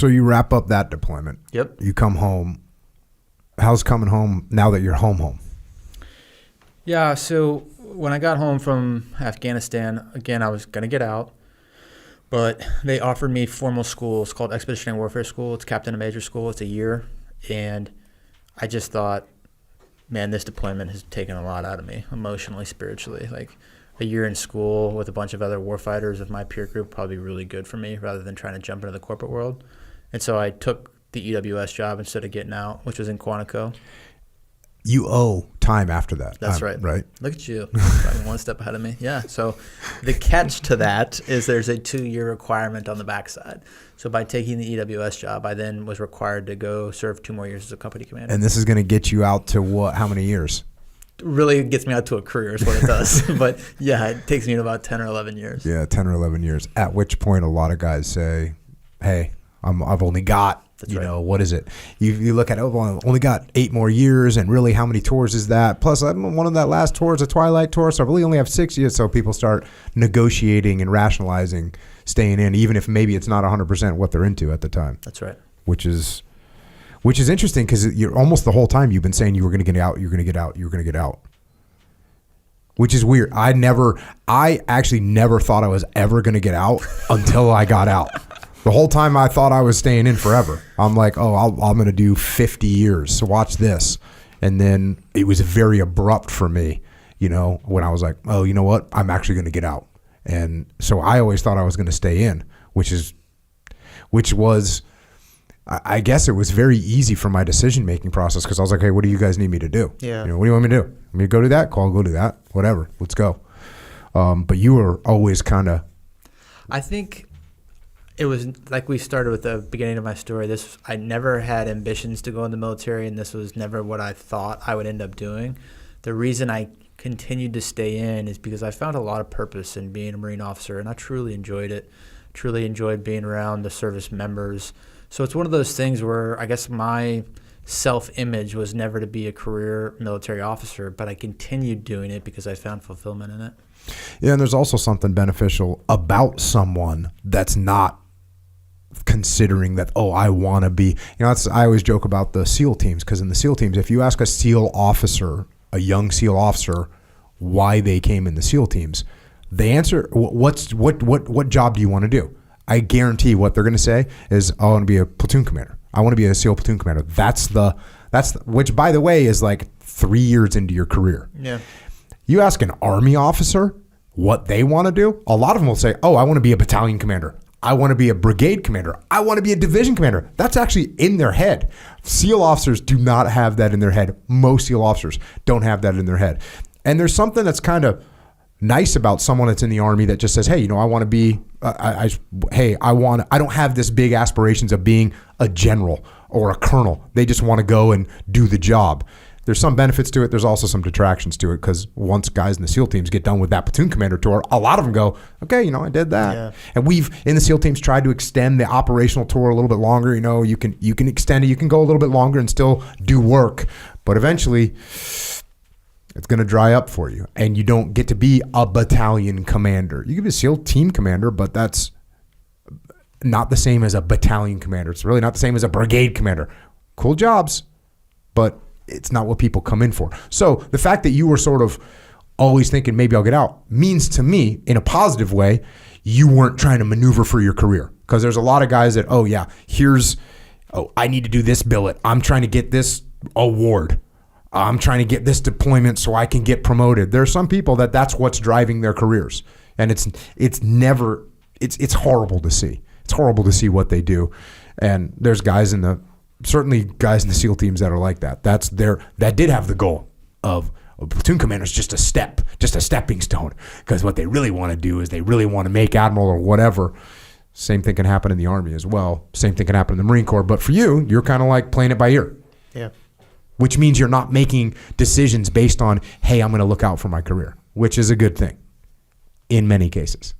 So you wrap up that deployment. Yep. You come home. How's coming home now that you're home? Yeah, so when I got home from Afghanistan, again, I was going to get out, but they offered me formal school. It's called Expeditionary Warfare School. It's Captain and Major School. It's a year. And I just thought, man, this deployment has taken a lot out of me, emotionally, spiritually. Like, a year in school with a bunch of other warfighters of my peer group probably really good for me rather than trying to jump into the corporate world. And so I took the EWS job instead of getting out, which was in Quantico. You owe time after that. That's right. Right. Look at you. Probably one step ahead of me. Yeah. So the catch to that is there's a 2-year requirement on the backside. So by taking the EWS job, I then was required to go serve 2 more years as a company commander. And this is going to get you out to what? How many years? Really gets me out to a career is what it does. But yeah, it takes me to about 10 or 11 years. Yeah, 10 or 11 years. At which point a lot of guys say, hey, I've only got, what is it? You look at, I've only got 8 more years, and really how many tours is that? Plus, one of that last tour is a Twilight tour, so I really only have 6 years. So people start negotiating and rationalizing staying in, even if maybe it's not 100% what they're into at the time. That's right. Which is interesting because you're almost the whole time you've been saying you were going to get out, you're going to get out, you're going to get out. Which is weird. I actually never thought I was ever going to get out until I got out. The whole time I thought I was staying in forever. I'm like, I'm going to do 50 years. So watch this. And then it was very abrupt for me, when I was like, oh, you know what? I'm actually going to get out. And so I always thought I was going to stay in, which was, I guess it was very easy for my decision-making process because I was like, hey, what do you guys need me to do? Yeah. What do you want me to do? Want me to go do that? Go do that. Whatever. Let's go. But you were always kind of... I think it was like we started with the beginning of my story. I never had ambitions to go in the military, and this was never what I thought I would end up doing. The reason I continued to stay in is because I found a lot of purpose in being a Marine officer, and I truly enjoyed it. Truly enjoyed being around the service members. So it's one of those things where I guess my self-image was never to be a career military officer, but I continued doing it because I found fulfillment in it. Yeah, and there's also something beneficial about someone that's not considering that, I want to be, I always joke about the SEAL teams, because in the SEAL teams, if you ask a SEAL officer, a young SEAL officer, why they came in the SEAL teams, they answer, what job do you want to do? I guarantee what they're going to say is, I want to be a platoon commander. I want to be a SEAL platoon commander. That's which, by the way, is like 3 years into your career. Yeah. You ask an Army officer what they want to do, a lot of them will say, I want to be a battalion commander. I want to be a brigade commander. I want to be a division commander. That's actually in their head. SEAL officers do not have that in their head. Most SEAL officers don't have that in their head. And there's something that's kind of nice about someone that's in the Army that just says, hey, I want to be, I don't have this big aspirations of being a general or a colonel. They just want to go and do the job. There's some benefits to it. There's also some detractions to it, because once guys in the SEAL teams get done with that platoon commander tour, a lot of them go, okay, I did that. Yeah. And we've, in the SEAL teams, tried to extend the operational tour a little bit longer. You can extend it. You can go a little bit longer and still do work. But eventually, it's going to dry up for you. And you don't get to be a battalion commander. You can be a SEAL team commander, but that's not the same as a battalion commander. It's really not the same as a brigade commander. Cool jobs, but it's not what people come in for. So the fact that you were sort of always thinking maybe I'll get out means to me, in a positive way, you weren't trying to maneuver for your career. Because there's a lot of guys that, I need to do this billet. I'm trying to get this award. I'm trying to get this deployment so I can get promoted. There are some people that's what's driving their careers. And it's horrible to see. It's horrible to see what they do. And there's certainly guys in the SEAL teams that are like that. That did have the goal of a platoon commander is just a stepping stone. Because what they really want to do is they really want to make admiral or whatever. Same thing can happen in the Army as well. Same thing can happen in the Marine Corps. But for you, you're kind of like playing it by ear. Yeah. Which means you're not making decisions based on, hey, I'm going to look out for my career, which is a good thing in many cases.